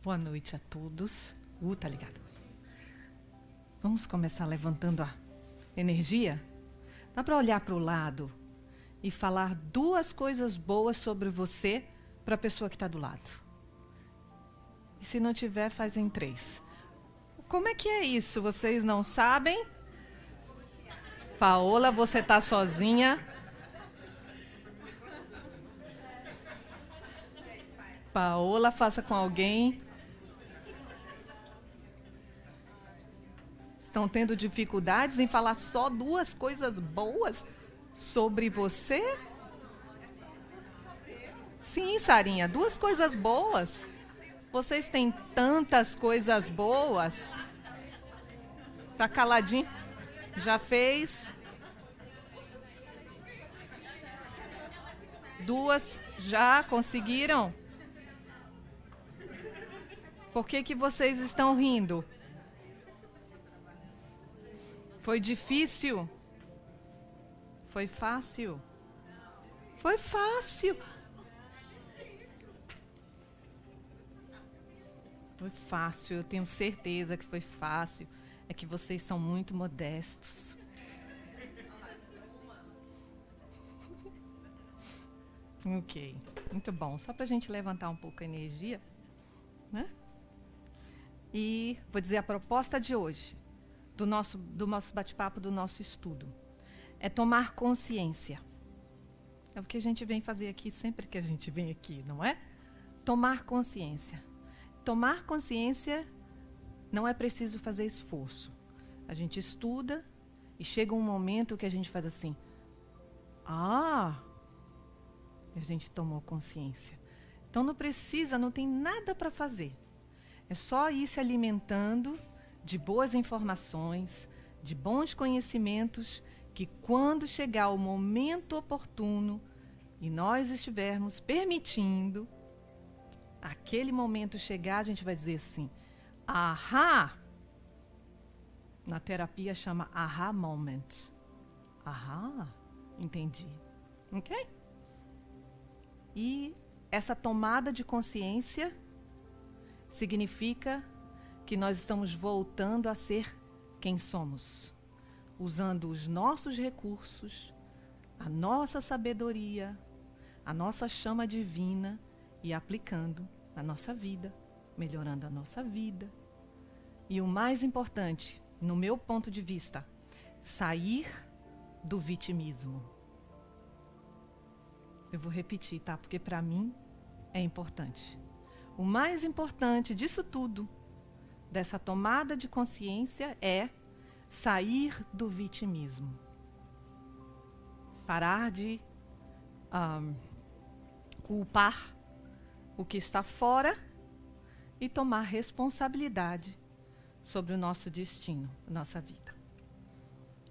Boa noite a todos. Tá ligado. Vamos começar levantando a energia? Dá para olhar para o lado e falar 2 coisas boas sobre você para a pessoa que está do lado. E se não tiver, faz em 3. Como é que é isso? Vocês não sabem? Paola, você está sozinha? Paola, faça com alguém. Estão tendo dificuldades em falar só 2 coisas boas sobre você? Sim, Sarinha, 2 coisas boas. Vocês têm tantas coisas boas. Tá caladinho? Já fez? 2 já conseguiram? Por que vocês estão rindo? Foi difícil? Foi fácil? Foi fácil. Foi fácil, eu tenho certeza que foi fácil. É que vocês são muito modestos. Ok, muito bom. Só para a gente levantar um pouco a energia, né? E vou dizer a proposta de hoje, do nosso bate-papo, do nosso estudo. É tomar consciência. É o que a gente vem fazer aqui sempre que a gente vem aqui, não é? Tomar consciência. Tomar consciência não é preciso fazer esforço. A gente estuda e chega um momento que a gente faz assim. A gente tomou consciência. Então não precisa, não tem nada para fazer. É só ir se alimentando de boas informações, de bons conhecimentos, que quando chegar o momento oportuno e nós estivermos permitindo aquele momento chegar, a gente vai dizer assim, ahá! Na terapia chama aha moment. Ahá, entendi. Ok? E essa tomada de consciência significa que nós estamos voltando a ser quem somos, usando os nossos recursos, a nossa sabedoria, a nossa chama divina e aplicando na nossa vida, melhorando a nossa vida. E o mais importante, no meu ponto de vista, sair do vitimismo. Eu vou repetir, tá? Porque para mim é importante. O mais importante disso tudo, dessa tomada de consciência, é sair do vitimismo. Parar de culpar o que está fora e tomar responsabilidade sobre o nosso destino, nossa vida.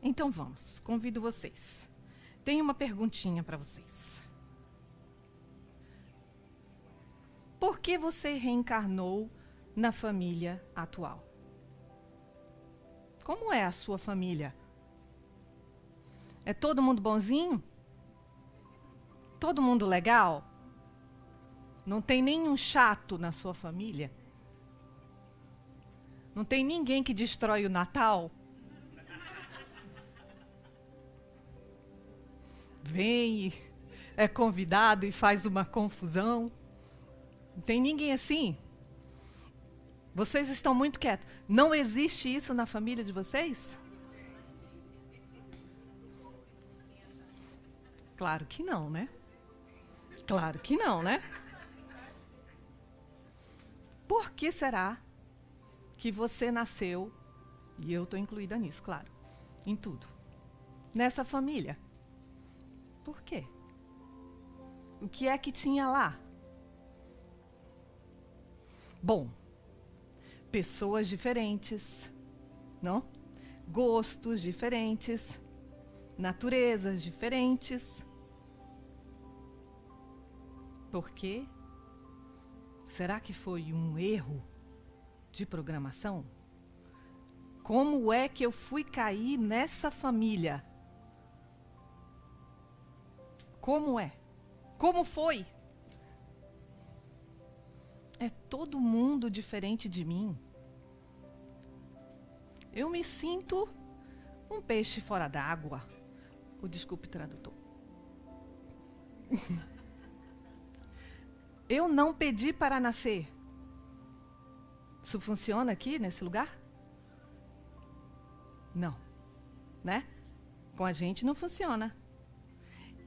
Então vamos, convido vocês. Tenho uma perguntinha para vocês. Por que você reencarnou na família atual? Como é a sua família? É todo mundo bonzinho? Todo mundo legal? Não tem nenhum chato na sua família? Não tem ninguém que destrói o Natal? Vem e é convidado e faz uma confusão? Não tem ninguém assim? Vocês estão muito quietos. Não existe isso na família de vocês? Claro que não, né? Claro que não, né? Por que será que você nasceu, e eu estou incluída nisso, claro, em tudo, nessa família? Por quê? O que é que tinha lá? Bom, pessoas diferentes, não? Gostos diferentes, naturezas diferentes. Por quê? Será que foi um erro de programação? Como é que eu fui cair nessa família? Como é? Como foi? é todo mundo diferente de mim. Eu me sinto um peixe fora d'água. Desculpe, tradutor. Eu não pedi para nascer. Isso funciona aqui, nesse lugar? Não. Né? Com a gente não funciona.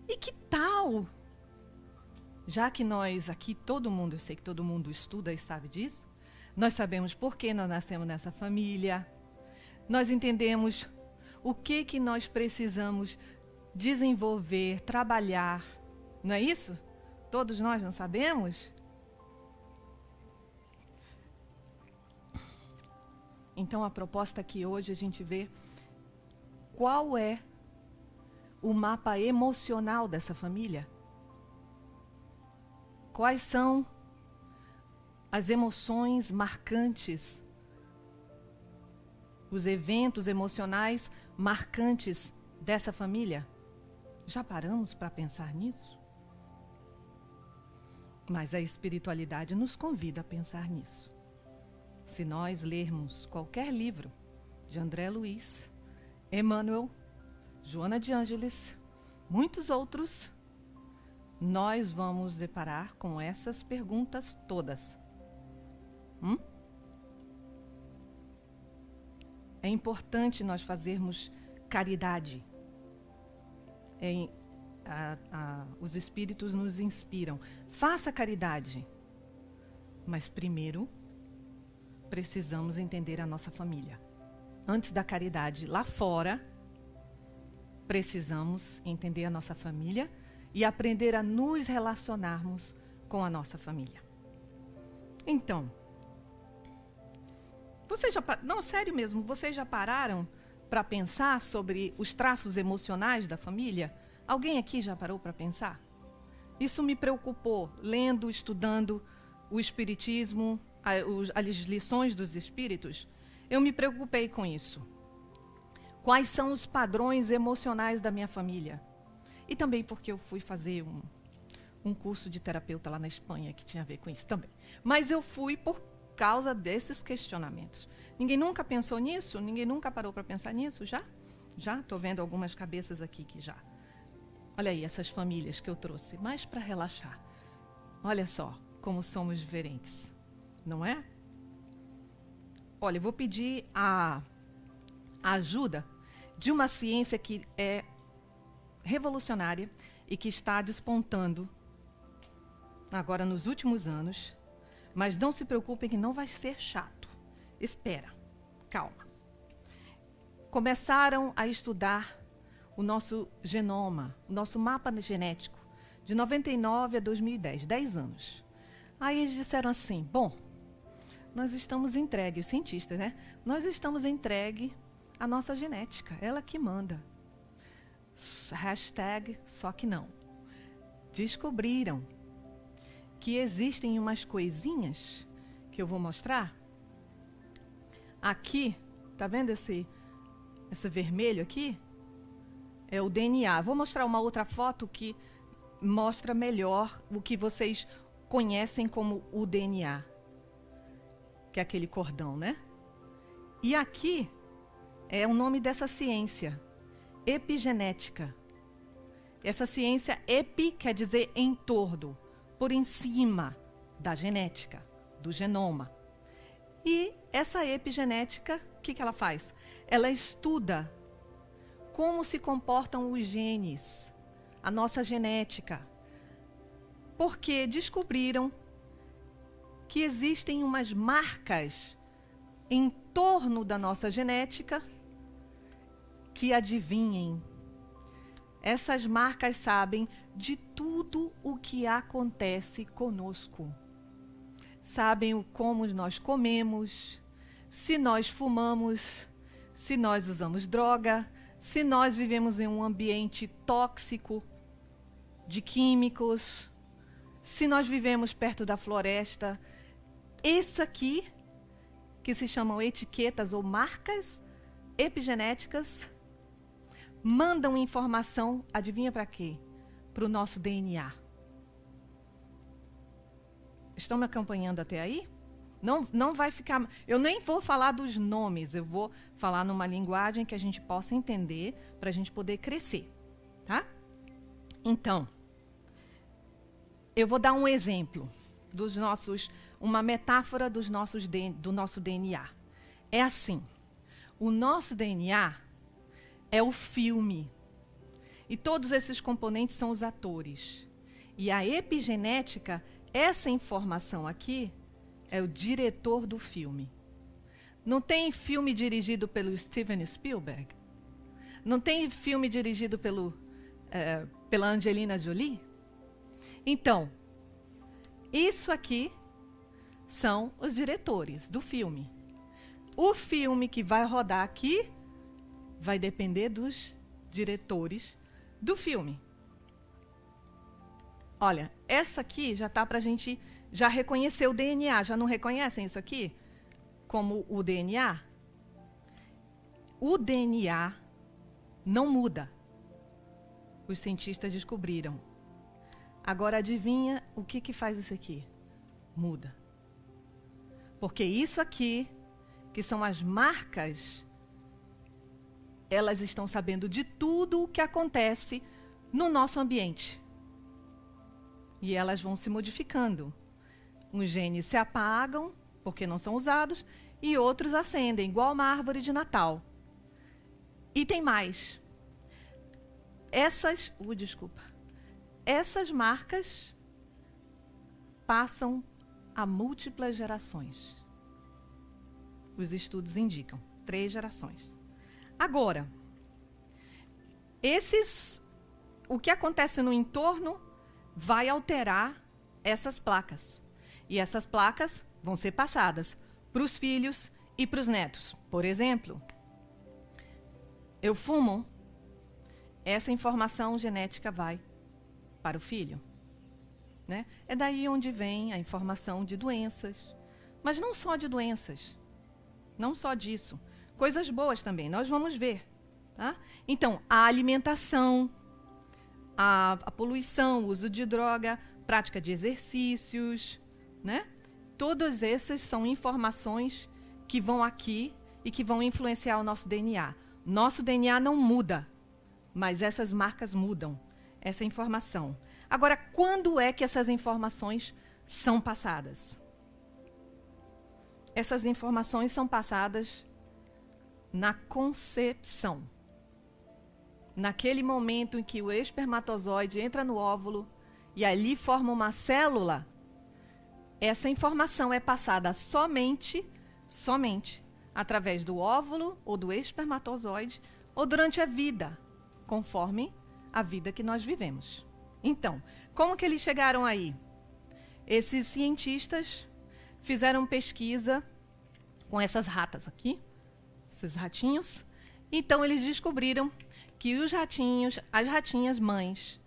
E que tal? Já que nós aqui, todo mundo, eu sei que todo mundo estuda e sabe disso, nós sabemos por que nós nascemos nessa família, nós entendemos o que nós precisamos desenvolver, trabalhar, não é isso? Todos nós não sabemos? Então a proposta aqui hoje a gente vê qual é o mapa emocional dessa família. Quais são as emoções marcantes, os eventos emocionais marcantes dessa família? Já paramos para pensar nisso? Mas a espiritualidade nos convida a pensar nisso. Se nós lermos qualquer livro de André Luiz, Emmanuel, Joana de Ângeles, muitos outros, nós vamos deparar com essas perguntas todas. É importante nós fazermos caridade. Os espíritos nos inspiram. Faça caridade. Mas primeiro, precisamos entender a nossa família. Antes da caridade lá fora, precisamos entender a nossa família e aprender a nos relacionarmos com a nossa família. Então, não, sério mesmo, vocês já pararam para pensar sobre os traços emocionais da família? Alguém aqui já parou para pensar? Isso me preocupou, lendo, estudando o Espiritismo, as lições dos Espíritos. Eu me preocupei com isso. Quais são os padrões emocionais da minha família? E também porque eu fui fazer um curso de terapeuta lá na Espanha, que tinha a ver com isso também. Mas eu fui por causa desses questionamentos. Ninguém nunca pensou nisso? Ninguém nunca parou para pensar nisso? Já? Já? Estou vendo algumas cabeças aqui que já. Olha aí, essas famílias que eu trouxe, mais para relaxar. Olha só como somos diferentes, não é? Olha, eu vou pedir a ajuda de uma ciência que é revolucionária e que está despontando agora nos últimos anos, mas não se preocupem que não vai ser chato. Espera, calma. Começaram a estudar o nosso genoma, o nosso mapa genético, de 99 a 2010, 10 anos. Aí eles disseram assim, bom, nós estamos entregues, os cientistas, né? Nós estamos entregues à nossa genética, ela que manda. Hashtag só que não. Descobriram que existem umas coisinhas que eu vou mostrar. Aqui, tá vendo esse vermelho aqui? É o DNA. Vou mostrar uma outra foto que mostra melhor o que vocês conhecem como o DNA, que é aquele cordão, né? E aqui é o nome dessa ciência, epigenética. Essa ciência, epi quer dizer em torno, por em cima da genética, do genoma. E essa epigenética, o que ela faz? Ela estuda como se comportam os genes, a nossa genética. Porque descobriram que existem umas marcas em torno da nossa genética que, adivinhem, essas marcas sabem de tudo o que acontece conosco. Sabem como nós comemos, se nós fumamos, se nós usamos droga, se nós vivemos em um ambiente tóxico de químicos, se nós vivemos perto da floresta. Isso aqui, que se chamam etiquetas ou marcas epigenéticas, mandam informação, adivinha para quê? Para o nosso DNA. Estão me acompanhando até aí? Não vai ficar... Eu nem vou falar dos nomes, eu vou falar numa linguagem que a gente possa entender para a gente poder crescer, tá? Então, eu vou dar um exemplo uma metáfora do nosso DNA. É assim, o nosso DNA é o filme, e todos esses componentes são os atores. E a epigenética, essa informação aqui, é o diretor do filme. Não tem filme dirigido pelo Steven Spielberg? Não tem filme dirigido pela Angelina Jolie? Então, isso aqui são os diretores do filme. O filme que vai rodar aqui vai depender dos diretores do filme. Olha, essa aqui já está para a gente já reconhecer o DNA. Já não reconhecem isso aqui como o DNA? O DNA não muda. Os cientistas descobriram. Agora adivinha o que faz isso aqui? Muda. Porque isso aqui, que são as marcas, elas estão sabendo de tudo o que acontece no nosso ambiente. E elas vão se modificando. Uns genes se apagam, porque não são usados, e outros acendem, igual uma árvore de Natal. E tem mais. Essas marcas passam a múltiplas gerações. Os estudos indicam 3 gerações. Agora, o que acontece no entorno vai alterar essas placas. E essas placas vão ser passadas para os filhos e para os netos. Por exemplo, eu fumo, essa informação genética vai para o filho. Né? É daí onde vem a informação de doenças. Mas não só de doenças. Não só disso. Coisas boas também, nós vamos ver. Tá? Então, a alimentação, a poluição, o uso de droga, prática de exercícios, né? Todas essas são informações que vão aqui e que vão influenciar o nosso DNA. Nosso DNA não muda, mas essas marcas mudam, essa informação. Agora, quando é que essas informações são passadas? Essas informações são passadas na concepção. Naquele momento em que o espermatozoide entra no óvulo e ali forma uma célula, essa informação é passada somente através do óvulo ou do espermatozoide ou durante a vida, conforme a vida que nós vivemos. Então, como que eles chegaram aí? Esses cientistas fizeram pesquisa com essas ratas aqui, esses ratinhos. Então, eles descobriram que os ratinhos, as ratinhas mães,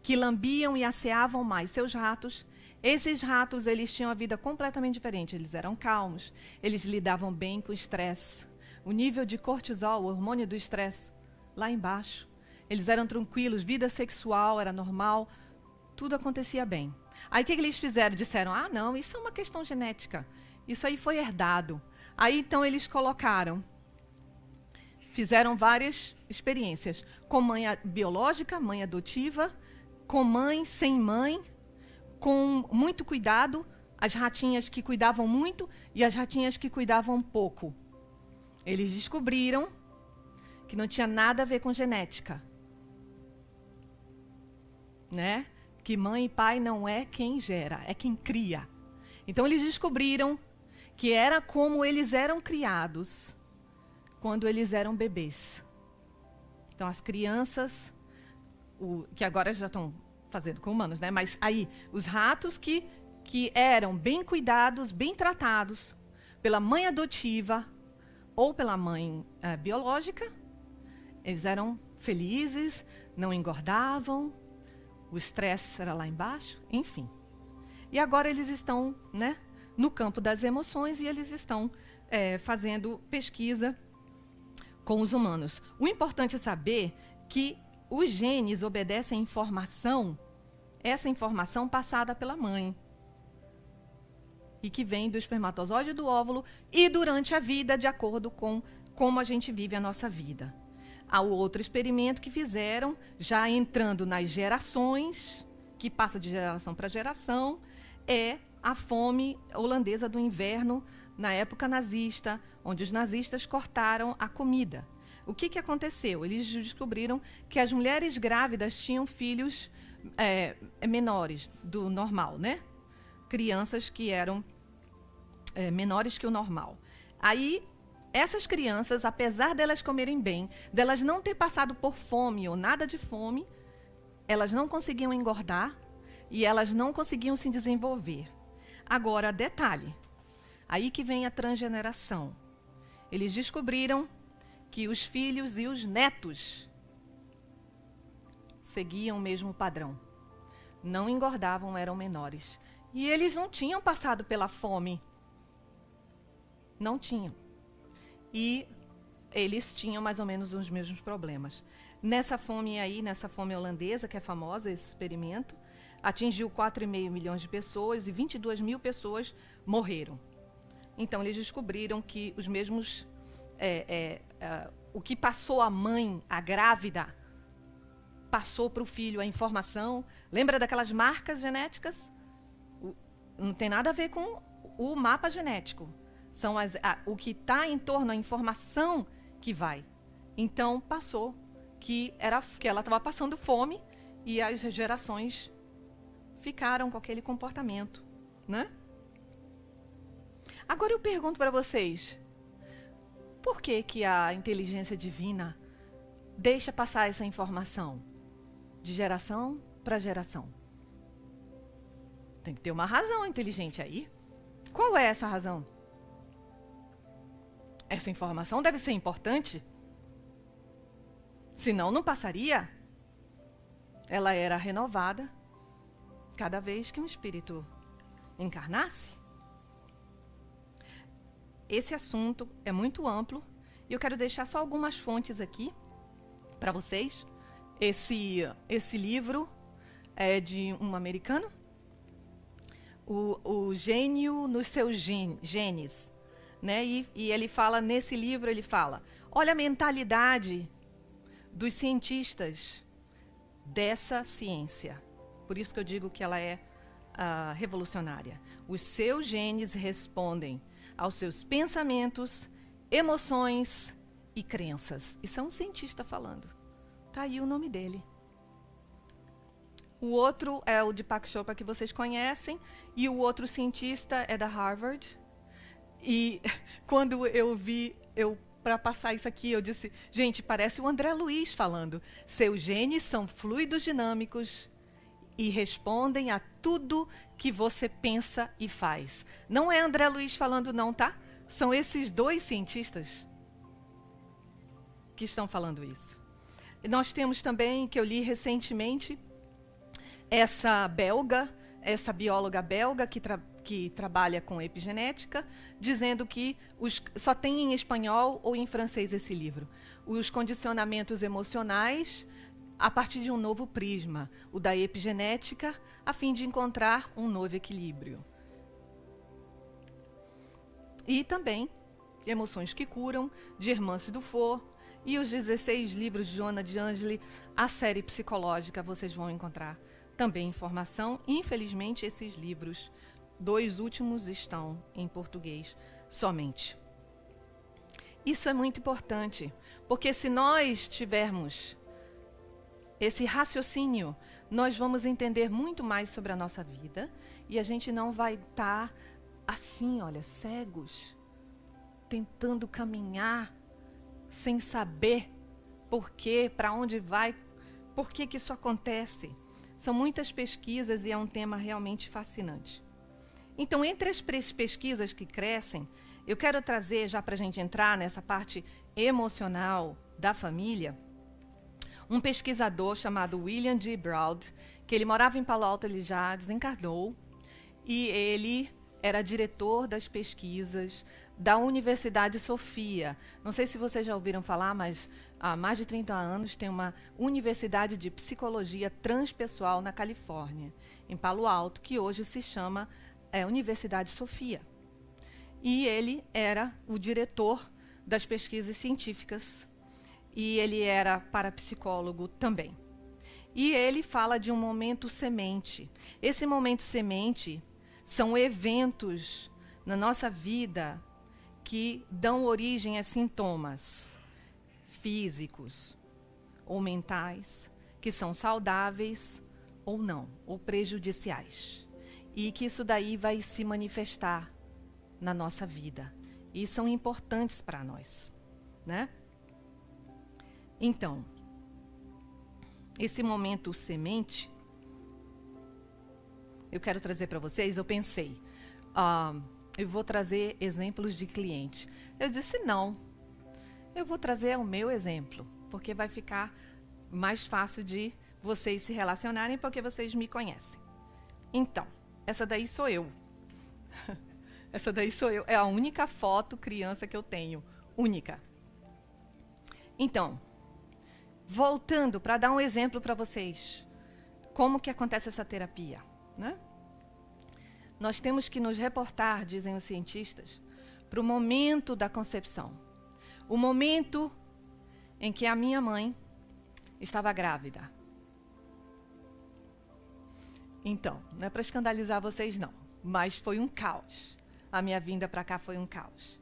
que lambiam e asseavam mais seus ratos, esses ratos, eles tinham a vida completamente diferente. Eles eram calmos, eles lidavam bem com o estresse. O nível de cortisol, o hormônio do estresse, lá embaixo. Eles eram tranquilos, vida sexual era normal, tudo acontecia bem. Aí o que eles fizeram? Disseram, não, isso é uma questão genética. Isso aí foi herdado. Aí então eles fizeram várias experiências. Com mãe biológica, mãe adotiva, com mãe, sem mãe, com muito cuidado, as ratinhas que cuidavam muito e as ratinhas que cuidavam pouco. Eles descobriram que não tinha nada a ver com genética. Né? Que mãe e pai não é quem gera, é quem cria. Então eles descobriram que era como eles eram criados quando eles eram bebês. Então as crianças, que agora já estão fazendo com humanos, né? Mas aí, os ratos que eram bem cuidados, bem tratados pela mãe adotiva ou pela mãe biológica, eles eram felizes, não engordavam, o estresse era lá embaixo, enfim. E agora eles estão, né, no campo das emoções e eles estão fazendo pesquisa com os humanos. O importante é saber que os genes obedecem à informação, essa informação passada pela mãe. e que vem do espermatozoide e do óvulo e durante a vida, de acordo com como a gente vive a nossa vida. Há o outro experimento que fizeram, já entrando nas gerações, que passa de geração para geração, é a fome holandesa do inverno, na época nazista, onde os nazistas cortaram a comida. O que aconteceu? Eles descobriram que as mulheres grávidas tinham filhos menores do normal, né? Crianças que eram menores que o normal. Aí, essas crianças, apesar delas comerem bem, delas não ter passado por fome ou nada de fome, elas não conseguiam engordar e elas não conseguiam se desenvolver. Agora, detalhe, aí que vem a transgeneração. Eles descobriram que os filhos e os netos seguiam o mesmo padrão. Não engordavam, eram menores. E eles não tinham passado pela fome. Não tinham. E eles tinham mais ou menos os mesmos problemas. Nessa fome aí, nessa fome holandesa, que é famosa, esse experimento, atingiu 4,5 milhões de pessoas e 22 mil pessoas morreram. Então, eles descobriram que os mesmos... o que passou à mãe, a grávida, passou para o filho a informação. Lembra daquelas marcas genéticas? Não tem nada a ver com o mapa genético. São o que está em torno, a informação que vai. Então, passou que ela estava passando fome e as gerações ficaram com aquele comportamento, né? Agora eu pergunto para vocês, por que a inteligência divina deixa passar essa informação de geração para geração? Tem que ter uma razão inteligente aí. Qual é essa razão? Essa informação deve ser importante. Senão não passaria. Ela era renovada cada vez que um espírito encarnasse. Esse assunto é muito amplo e eu quero deixar só algumas fontes aqui para vocês. Esse livro é de um americano, o Gênio nos seus genes, né? E ele fala, nesse livro ele fala, olha a mentalidade dos cientistas dessa ciência. Por isso que eu digo que ela é revolucionária. Os seus genes respondem aos seus pensamentos, emoções e crenças. Isso é um cientista falando. Está aí o nome dele. O outro é o Deepak Chopra, que vocês conhecem, e o outro cientista é da Harvard. E quando eu vi, para passar isso aqui, eu disse, gente, parece o André Luiz falando. Seus genes são fluidos dinâmicos e respondem a tudo que você pensa e faz. Não é André Luiz falando não, tá? São esses dois cientistas que estão falando isso. E nós temos também, que eu li recentemente, essa bióloga belga que trabalha com epigenética, dizendo que só tem em espanhol ou em francês esse livro. Os condicionamentos emocionais a partir de um novo prisma, o da epigenética, a fim de encontrar um novo equilíbrio. E também Emoções que Curam, de Hermance Dufour, e os 16 livros de Joana de Angeli, a série psicológica, vocês vão encontrar também informação. Infelizmente, esses livros, 2 últimos, estão em português somente. Isso é muito importante, porque se nós tivermos esse raciocínio, nós vamos entender muito mais sobre a nossa vida e a gente não vai estar assim, olha, cegos, tentando caminhar sem saber por quê, para onde vai, por que isso acontece. São muitas pesquisas e é um tema realmente fascinante. Então, entre as pesquisas que crescem, eu quero trazer, já para a gente entrar nessa parte emocional da família, um pesquisador chamado William G. Broad, que ele morava em Palo Alto, ele já desencarnou, e ele era diretor das pesquisas da Universidade Sofia. Não sei se vocês já ouviram falar, mas há mais de 30 anos tem uma Universidade de Psicologia Transpessoal na Califórnia, em Palo Alto, que hoje se chama Universidade Sofia. E ele era o diretor das pesquisas científicas. E ele era parapsicólogo também. E ele fala de um momento semente. Esse momento semente são eventos na nossa vida que dão origem a sintomas físicos ou mentais, que são saudáveis ou não, ou prejudiciais. E que isso daí vai se manifestar na nossa vida. E são importantes para nós, né? Então, esse momento semente, eu quero trazer para vocês, eu pensei, eu vou trazer exemplos de cliente. Eu disse, não, eu vou trazer o meu exemplo, porque vai ficar mais fácil de vocês se relacionarem, porque vocês me conhecem. Então, essa daí sou eu. Essa daí sou eu. É a única foto criança que eu tenho. Única. Então, voltando para dar um exemplo para vocês. Como que acontece essa terapia, né? Nós temos que nos reportar, dizem os cientistas, para o momento da concepção. O momento em que a minha mãe estava grávida. Então, não é para escandalizar vocês não, mas foi um caos. A minha vinda para cá foi um caos.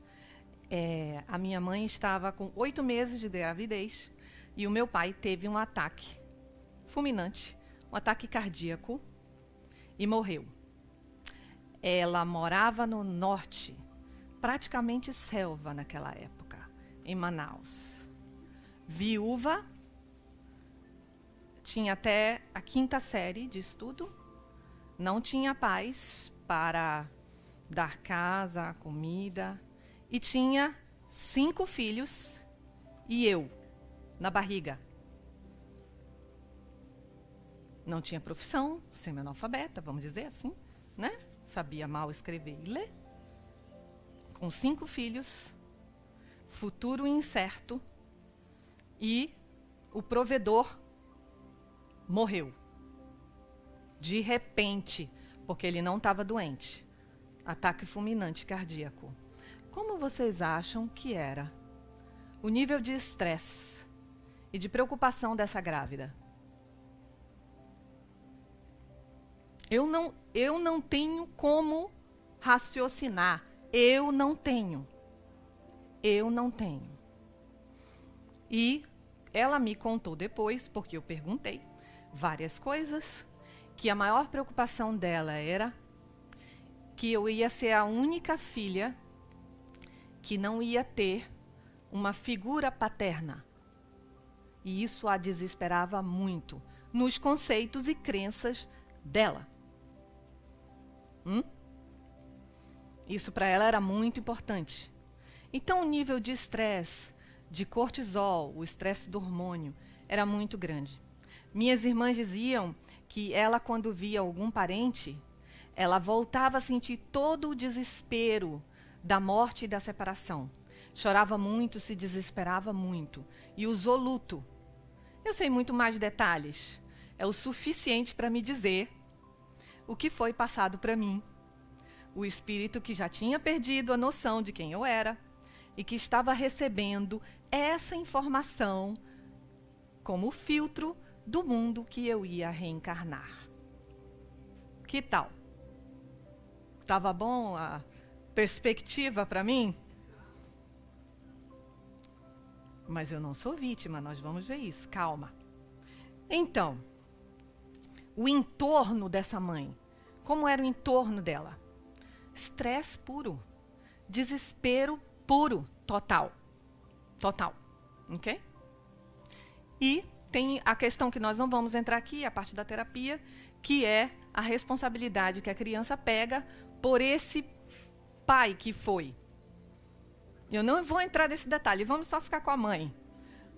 A minha mãe estava com 8 meses de gravidez e o meu pai teve um ataque fulminante, um ataque cardíaco e morreu. Ela morava no norte, praticamente selva naquela época, em Manaus. Viúva, tinha até a 5ª série de estudo, não tinha pais para dar casa, comida, e tinha 5 filhos e eu, na barriga. Não tinha profissão, semi-analfabeta, vamos dizer assim, né? Sabia mal escrever e ler. Com 5 filhos, futuro incerto, e o provedor morreu. De repente, porque ele não estava doente. Ataque fulminante cardíaco. Como vocês acham que era o nível de estresse e de preocupação dessa grávida? Eu não tenho como raciocinar. Eu não tenho. E ela me contou depois, porque eu perguntei várias coisas, que a maior preocupação dela era que eu ia ser a única filha que não ia ter uma figura paterna. E isso a desesperava muito nos conceitos e crenças dela. Isso para ela era muito importante. Então o nível de estresse, de cortisol, o estresse do hormônio, era muito grande. Minhas irmãs diziam que ela, quando via algum parente, ela voltava a sentir todo o desespero da morte e da separação. Chorava muito, se desesperava muito e usou luto. Eu sei muito mais detalhes. É o suficiente para me dizer o que foi passado para mim. O espírito que já tinha perdido a noção de quem eu era e que estava recebendo essa informação como filtro do mundo que eu ia reencarnar. Que tal? Estava bom a perspectiva para mim? Mas eu não sou vítima, nós vamos ver isso, calma. Então, o entorno dessa mãe, como era o entorno dela? Estresse puro, desespero puro, total, ok? E tem a questão que nós não vamos entrar aqui, a parte da terapia, que é a responsabilidade que a criança pega por esse pai que foi. Eu não vou entrar nesse detalhe, vamos só ficar com a mãe.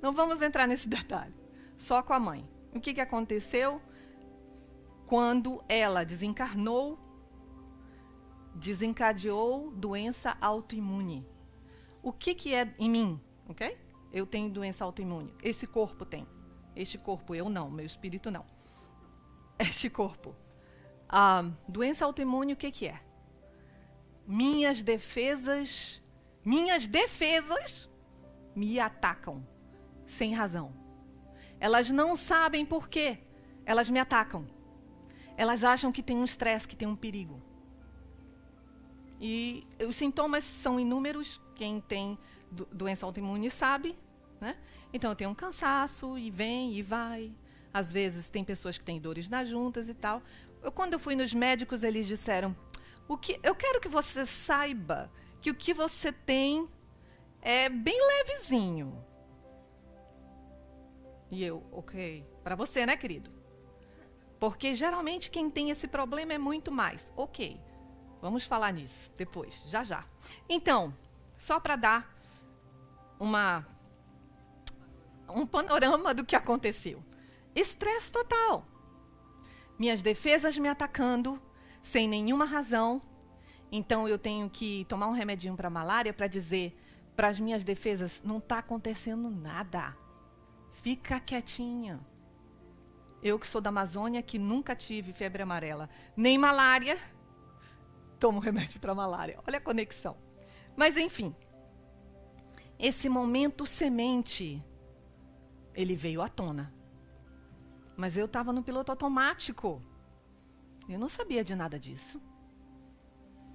Não vamos entrar nesse detalhe, só com a mãe. O que aconteceu? Quando ela desencarnou, desencadeou doença autoimune. O que é em mim? Ok? Eu tenho doença autoimune. Esse corpo tem. Este corpo, eu não, meu espírito não. Este corpo. Doença autoimune, o que é? minhas defesas me atacam sem razão. Elas não sabem por quê. Elas me atacam. Elas acham que tem um estresse, que tem um perigo. E os sintomas são inúmeros. Quem tem doença autoimune sabe, né? Então eu tenho um cansaço e vem e vai. Às vezes tem pessoas que têm dores nas juntas e tal. Quando eu fui nos médicos, eles disseram: eu quero que você saiba que o que você tem é bem levezinho. E eu, ok, para você, né, querido? Porque geralmente quem tem esse problema é muito mais. Ok, vamos falar nisso depois, já já. Então, só para dar um panorama do que aconteceu. Estresse total. Minhas defesas me atacando sem nenhuma razão. Então eu tenho que tomar um remedinho para malária para dizer para as minhas defesas: não está acontecendo nada. Fica quietinha. Eu que sou da Amazônia, que nunca tive febre amarela, nem malária, tomo remédio para malária. Olha a conexão. Mas enfim, esse momento semente, ele veio à tona. Mas eu estava no piloto automático. Eu não sabia de nada disso.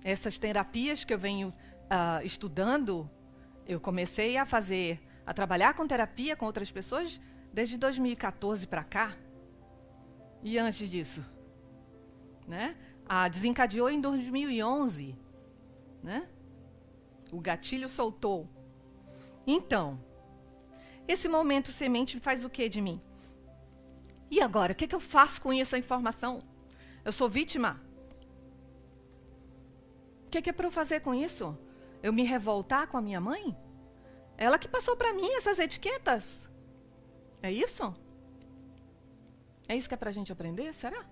Essas terapias que eu venho estudando, eu comecei a trabalhar com terapia com outras pessoas desde 2014 para cá. E antes disso, né? Desencadeou em 2011, né? O gatilho soltou. Então, esse momento semente faz o que de mim? E agora, o que eu faço com essa informação? Eu sou vítima? O que é para eu fazer com isso? Eu me revoltar com a minha mãe? Ela que passou para mim essas etiquetas. É isso? É isso que é para a gente aprender? Será?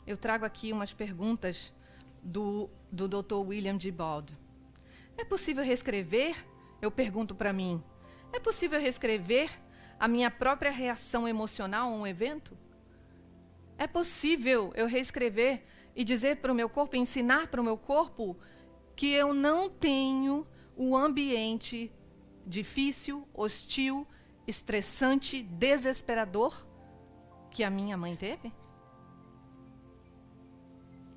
Eu trago aqui umas perguntas do Dr. William G. Bald. É possível reescrever? Eu pergunto para mim. É possível reescrever a minha própria reação emocional a um evento? É possível eu reescrever e dizer para o meu corpo, ensinar para o meu corpo que eu não tenho o ambiente difícil, hostil, estressante, desesperador que a minha mãe teve?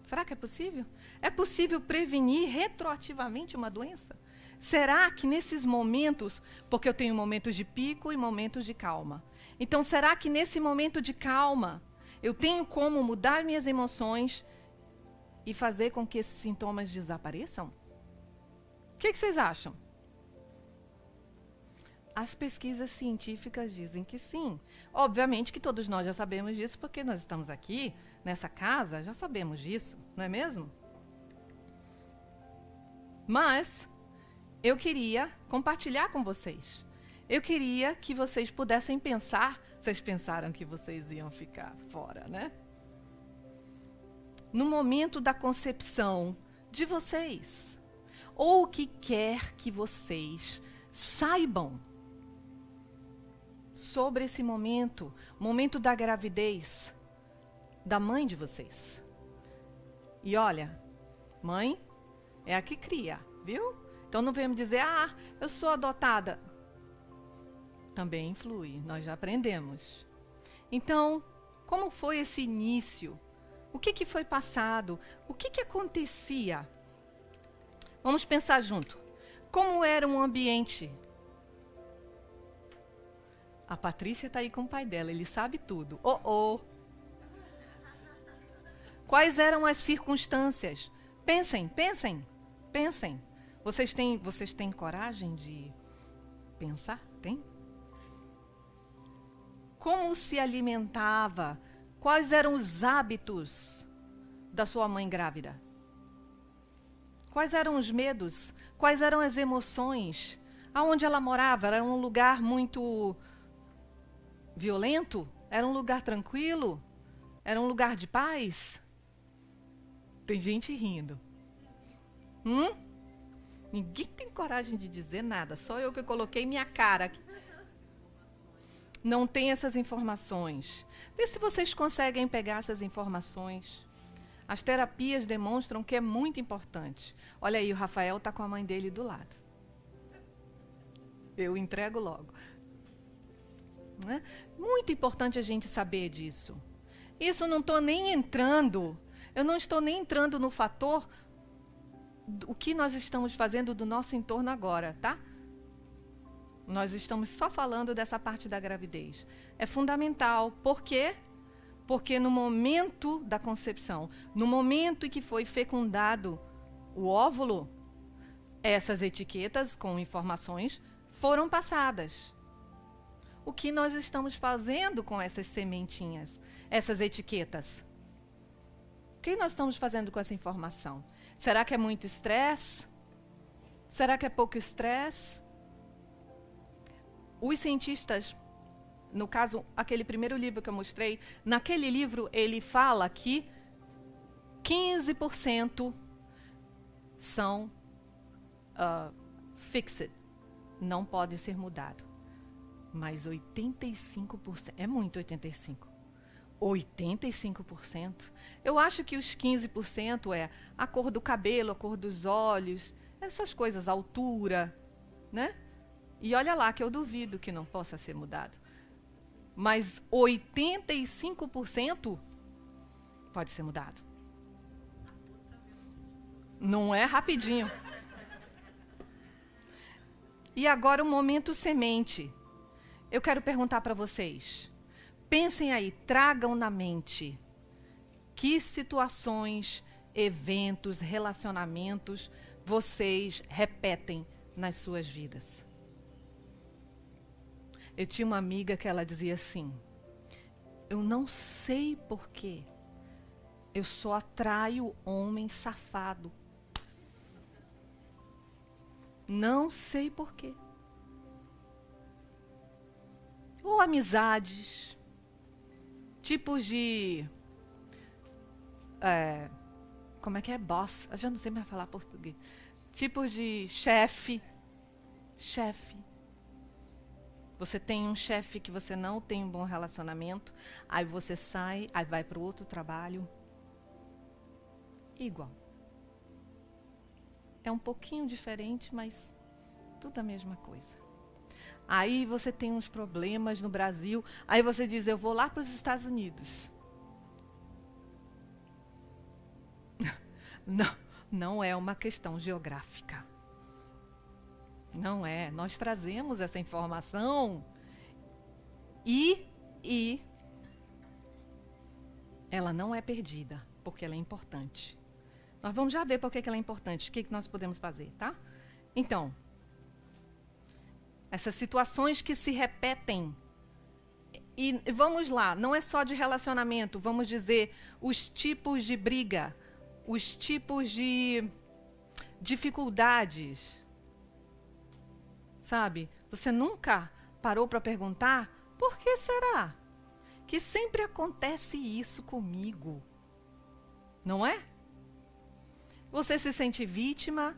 Será que é possível? É possível prevenir retroativamente uma doença? Será que nesses momentos, porque eu tenho momentos de pico e momentos de calma, então será que nesse momento de calma eu tenho como mudar minhas emoções e fazer com que esses sintomas desapareçam? O que vocês acham? As pesquisas científicas dizem que sim. Obviamente que todos nós já sabemos disso, porque nós estamos aqui, nessa casa, já sabemos disso, não é mesmo? Mas eu queria compartilhar com vocês. Eu queria que vocês pudessem pensar. Vocês pensaram que vocês iam ficar fora, né? No momento da concepção de vocês. Ou o que quer que vocês saibam sobre esse momento da gravidez da mãe de vocês. E olha, mãe é a que cria, viu? Então não venha me dizer: eu sou adotada. Também influi, nós já aprendemos. Então, como foi esse início? O que foi passado? O que acontecia? Vamos pensar junto. Como era um ambiente? A Patrícia está aí com o pai dela, ele sabe tudo. Quais eram as circunstâncias? Pensem. Vocês têm coragem de pensar? Tem? Como se alimentava? Quais eram os hábitos da sua mãe grávida? Quais eram os medos? Quais eram as emoções? Aonde ela morava? Era um lugar muito violento? Era um lugar tranquilo? Era um lugar de paz? Tem gente rindo. Ninguém tem coragem de dizer nada, só eu que coloquei minha cara aqui. Não tem essas informações. Vê se vocês conseguem pegar essas informações. As terapias demonstram que é muito importante. Olha aí, o Rafael está com a mãe dele do lado. Eu entrego logo. Né? Muito importante a gente saber disso. Isso não estou nem entrando, eu não estou nem entrando no fator o que nós estamos fazendo do nosso entorno agora, tá? Nós estamos só falando dessa parte da gravidez. É fundamental. Por quê? Porque no momento da concepção, no momento em que foi fecundado o óvulo, essas etiquetas com informações foram passadas. O que nós estamos fazendo com essas sementinhas, essas etiquetas? O que nós estamos fazendo com essa informação? Será que é muito estresse? Será que é pouco estresse? Os cientistas, no caso, aquele primeiro livro que eu mostrei, naquele livro ele fala que 15% são fixed, não pode ser mudado. Mas 85%, é muito 85%. 85%. Eu acho que os 15% é a cor do cabelo, a cor dos olhos, essas coisas, a altura, né? E olha lá que eu duvido que não possa ser mudado. Mas 85% pode ser mudado. Não é rapidinho. E agora o momento semente. Eu quero perguntar para vocês. Pensem aí, tragam na mente que situações, eventos, relacionamentos vocês repetem nas suas vidas. Eu tinha uma amiga que ela dizia assim: eu não sei porquê, eu só atraio homem safado. Não sei porquê. Ou amizades, tipos de... como é que é? Boss. Eu já não sei mais falar português. Tipos de chefe. Chefe. Você tem um chefe que você não tem um bom relacionamento, aí você sai, aí vai para o outro trabalho. Igual. É um pouquinho diferente, mas tudo a mesma coisa. Aí você tem uns problemas no Brasil, aí você diz, eu vou lá para os Estados Unidos. Não é uma questão geográfica. Não é. Nós trazemos essa informação e ela não é perdida, porque ela é importante. Nós vamos já ver por que ela é importante, o que nós podemos fazer, tá? Então, essas situações que se repetem. E vamos lá, não é só de relacionamento, vamos dizer os tipos de briga, os tipos de dificuldades. Sabe? Você nunca parou para perguntar por que será que sempre acontece isso comigo? Não é? Você se sente vítima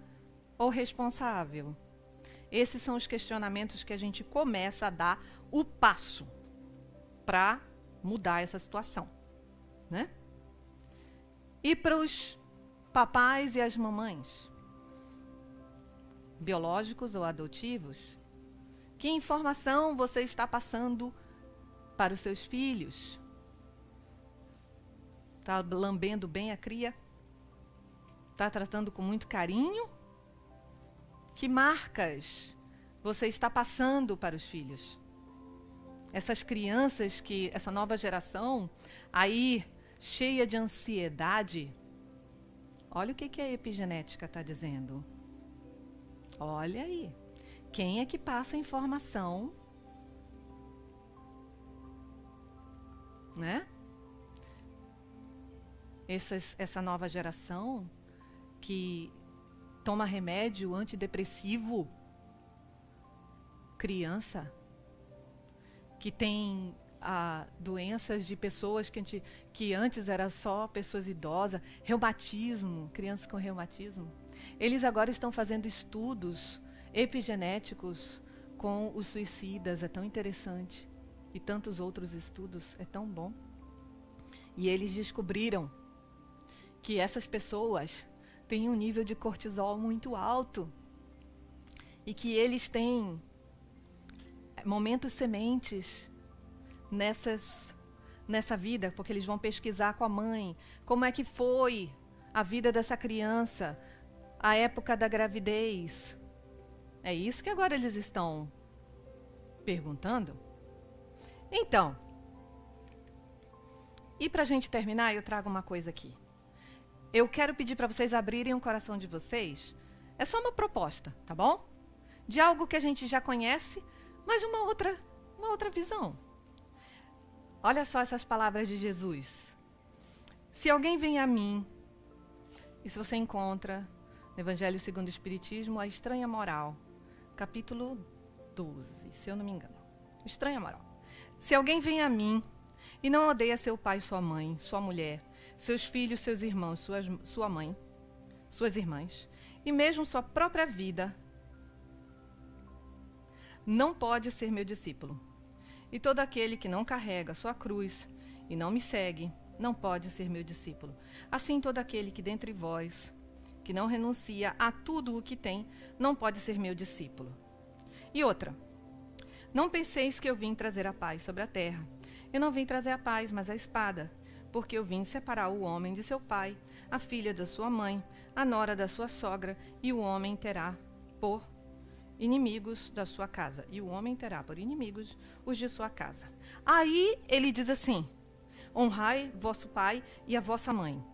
ou responsável? Esses são os questionamentos que a gente começa a dar o passo para mudar essa situação, né? E para os papais e as mamães, biológicos ou adotivos, que informação você está passando para os seus filhos? Está lambendo bem a cria? Está tratando com muito carinho? Que marcas você está passando para os filhos? Essas crianças que, essa nova geração, aí, cheia de ansiedade, olha o que a epigenética está dizendo. Olha aí. Quem é que passa a informação? Né? Essa nova geração que toma remédio antidepressivo, criança, que tem doenças de pessoas que antes era só pessoas idosas, reumatismo, crianças com reumatismo. Eles agora estão fazendo estudos epigenéticos com os suicidas, é tão interessante. E tantos outros estudos, é tão bom. E eles descobriram que essas pessoas têm um nível de cortisol muito alto e que eles têm momentos sementes nessa vida, porque eles vão pesquisar com a mãe como é que foi a vida dessa criança, a época da gravidez. É isso que agora eles estão perguntando. Então, e para a gente terminar, eu trago uma coisa aqui. Eu quero pedir para vocês abrirem o coração de vocês. É só uma proposta, tá bom? De algo que a gente já conhece, mas de uma outra visão. Olha só essas palavras de Jesus. Se alguém vem a mim, e se você encontra no Evangelho segundo o Espiritismo, a estranha moral, capítulo 12, se eu não me engano. Estranha moral. Se alguém vem a mim e não odeia seu pai, sua mãe, sua mulher, seus filhos, seus irmãos, sua mãe, suas irmãs, e mesmo sua própria vida, não pode ser meu discípulo. E todo aquele que não carrega sua cruz e não me segue, não pode ser meu discípulo. Assim, todo aquele que dentre vós, que não renuncia a tudo o que tem, não pode ser meu discípulo. E outra, não penseis que eu vim trazer a paz sobre a terra. Eu não vim trazer a paz, mas a espada, porque eu vim separar o homem de seu pai, a filha da sua mãe, a nora da sua sogra, e o homem terá por inimigos da sua casa. E o homem terá por inimigos os de sua casa. Aí ele diz assim: honrai vosso pai e a vossa mãe.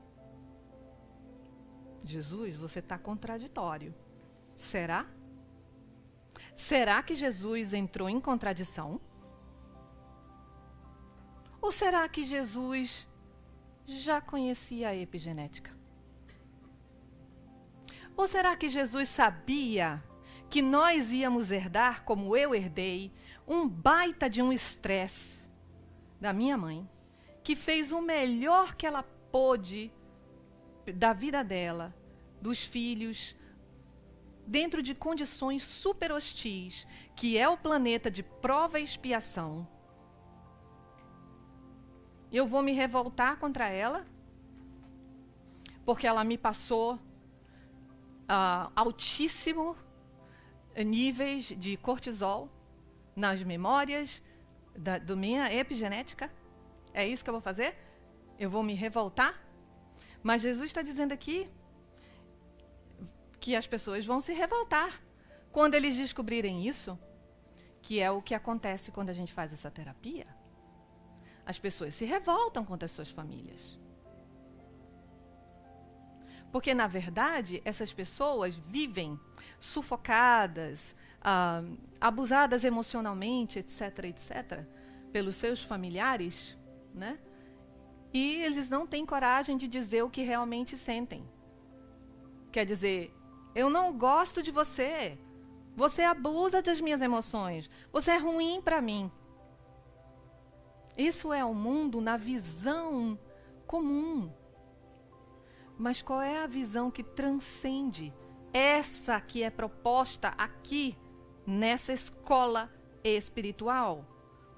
Jesus, você está contraditório. Será? Será que Jesus entrou em contradição? Ou será que Jesus já conhecia a epigenética? Ou será que Jesus sabia que nós íamos herdar, como eu herdei, um baita de um estresse da minha mãe, que fez o melhor que ela pôde da vida dela, dos filhos, dentro de condições super hostis, que é o planeta de prova e expiação. Eu vou me revoltar contra ela, porque ela me passou altíssimo níveis de cortisol nas memórias da minha epigenética. É isso que eu vou fazer? Eu vou me revoltar? Mas Jesus está dizendo aqui que as pessoas vão se revoltar quando eles descobrirem isso, que é o que acontece quando a gente faz essa terapia. As pessoas se revoltam contra as suas famílias. Porque, na verdade, essas pessoas vivem sufocadas, abusadas emocionalmente, etc., etc., pelos seus familiares, né? E eles não têm coragem de dizer o que realmente sentem. Quer dizer, eu não gosto de você. Você abusa das minhas emoções. Você é ruim para mim. Isso é o mundo na visão comum. Mas qual é a visão que transcende essa que é proposta aqui nessa escola espiritual?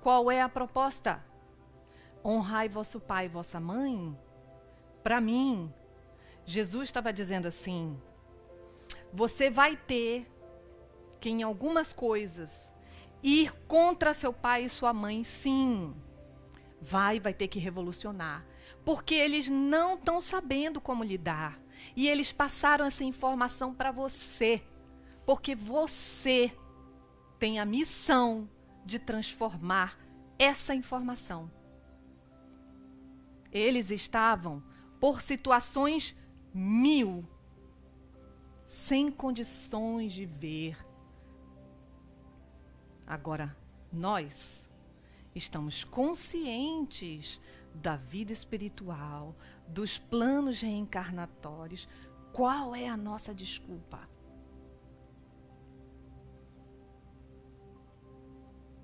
Qual é a proposta? Honrai vosso pai e vossa mãe. Para mim, Jesus estava dizendo assim: você vai ter que, em algumas coisas, ir contra seu pai e sua mãe, sim. Vai ter que revolucionar. Porque eles não estão sabendo como lidar. E eles passaram essa informação para você. Porque você tem a missão de transformar essa informação. Eles estavam, por situações 1000, sem condições de ver. Agora, nós estamos conscientes da vida espiritual, dos planos reencarnatórios. Qual é a nossa desculpa?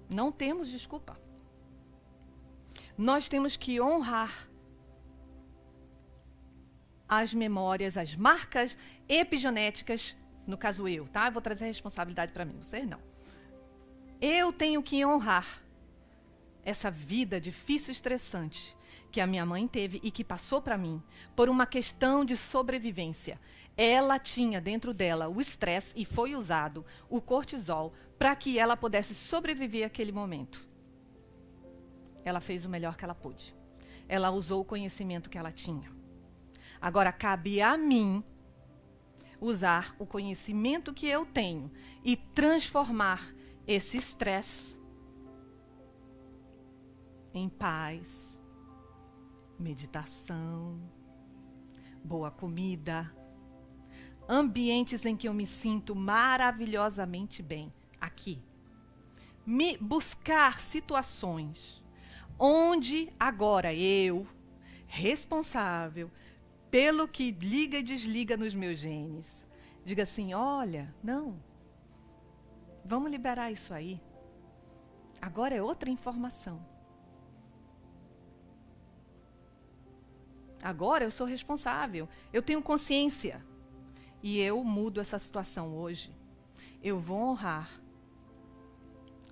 Não temos desculpa. Nós temos que honrar as memórias, as marcas epigenéticas, no caso eu, tá? Eu vou trazer a responsabilidade para mim, vocês não. Eu tenho que honrar essa vida difícil e estressante que a minha mãe teve e que passou para mim, por uma questão de sobrevivência. Ela tinha dentro dela o estresse e foi usado o cortisol para que ela pudesse sobreviver àquele momento. Ela fez o melhor que ela pôde. Ela usou o conhecimento que ela tinha. Agora cabe a mim usar o conhecimento que eu tenho e transformar esse estresse em paz, meditação, boa comida, ambientes em que eu me sinto maravilhosamente bem, aqui. Buscar situações onde agora eu, responsável pelo que liga e desliga nos meus genes, diga assim, olha, não, vamos liberar isso aí. Agora é outra informação. Agora eu sou responsável, eu tenho consciência. E eu mudo essa situação hoje. Eu vou honrar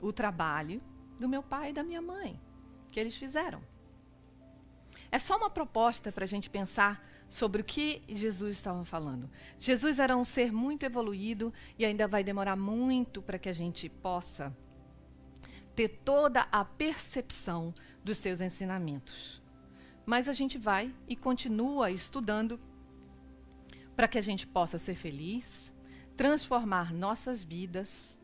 o trabalho do meu pai e da minha mãe, que eles fizeram. É só uma proposta para a gente pensar sobre o que Jesus estava falando. Jesus era um ser muito evoluído e ainda vai demorar muito para que a gente possa ter toda a percepção dos seus ensinamentos. Mas a gente vai e continua estudando para que a gente possa ser feliz, transformar nossas vidas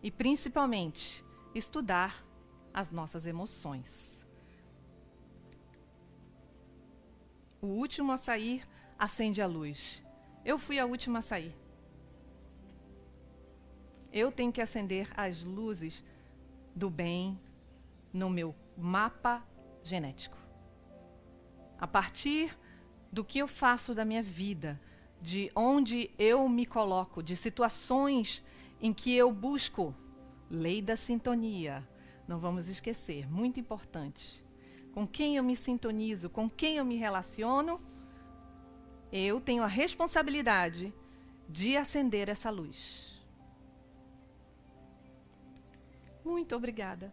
e, principalmente, estudar as nossas emoções. O último a sair acende a luz. Eu fui a última a sair. Eu tenho que acender as luzes do bem no meu mapa genético. A partir do que eu faço da minha vida, de onde eu me coloco, de situações em que eu busco lei da sintonia. Não vamos esquecer, muito importante. Com quem eu me sintonizo, com quem eu me relaciono, eu tenho a responsabilidade de acender essa luz. Muito obrigada.